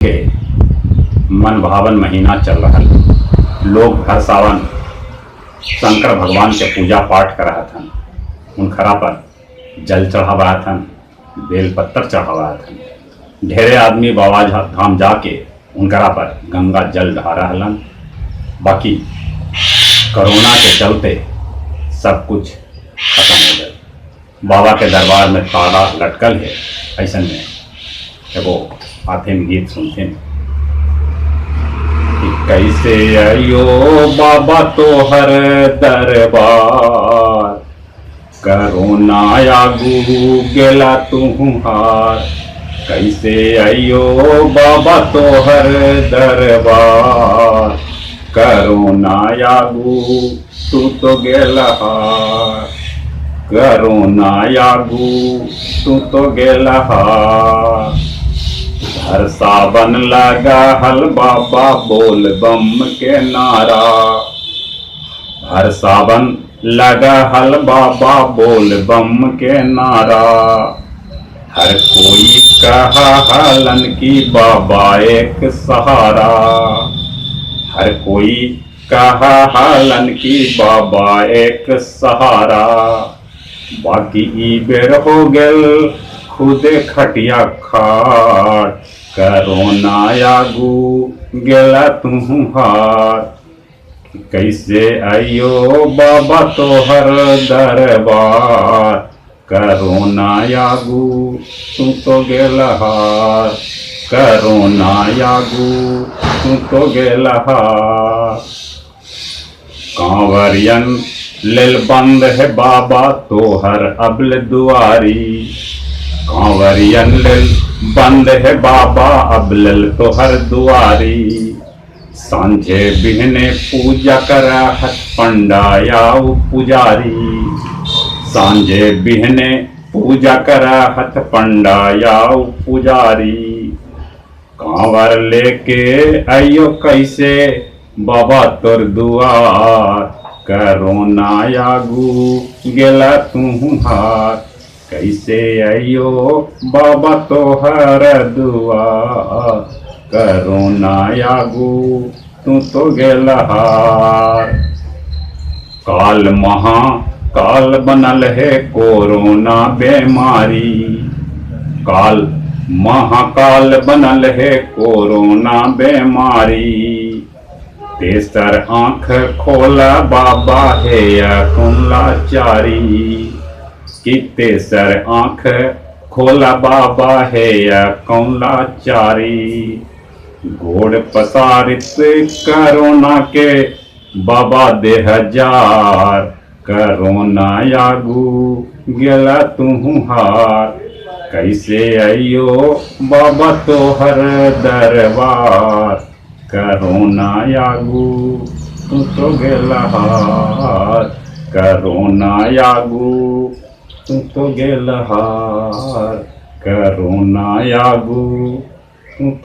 के मन भावन महीना चल रहा। लोग हर सावन शंकर भगवान के पूजा पाठ करत हन, उनखरा पर जल चढ़ावत हन, बेलपत्तर चढ़ावत हन। ढेरे आदमी बाबा धाम जाके उनकरा पर गंगा जल ढारा हलन। बाकी कोरोना के चलते सब कुछ खत्म हो गए। बाबा के दरबार में ताला लटकल है। ऐसा में एगो आथिन गीत सुनथिन कि कैसे आयो बाबा तोहर दरबार, कोरोना आगू गेला तुहार। कैसे आयो बाबा तोहर दरबार, कोरोना आगू तू तो गेला हार। कोरोना आगू तू तो गेला हार। हर सावन लगा हल बाबा बोल बम के नारा। हर सावन लगा हल बाबा बोल बम के नारा। हर कोई कहा हलन की बाबा एक सहारा। हर कोई कहा हलन की बाबा एक सहारा। बाकी ई बेर हो गल खुदे खटिया खाट, कोरोना आगू गेला तुहार। कैसे आयो बाबा तोहर दरबार, कोरोना आगू तू तो गेला हार। कोरोना आगू तू तो गेला हार। कांवरियन लेल बंद है बाबा तोहर अबल दुआरी। कांवरियन लेल बंद है बाबा अबल तोहर दुआरी। सांझे बिहने पूजा करहत पंडायाऊ पुजारी। सांझे बिहने पूजा करहत पंडायाऊ पुजारी। कांवर लेके आइयो कैसे बाबा तोर दुआर, कोरोना आगू गेला तुहार। कैसे आइयो बाबा तोहर दुआर, कोरोना आगू तू तो गेला हार। काल महाकाल बनल है कोरोना बीमारी। काल महाकाल बनल है कोरोना बीमारी। तेसर आंख खोला बाबा है लाचारी। कि तेसर आंख खोला बाबा है लाचारी। गोड़ पसारित कोरोना के बाबा दे हजार, कोरोना आगू गेला तुहार। कैसे आइयो बाबा तोहर दरबार, कोरोना आगू तू तो गेला हार। कोरोना आगू तू तो गेला हार। कोरोना आगू तू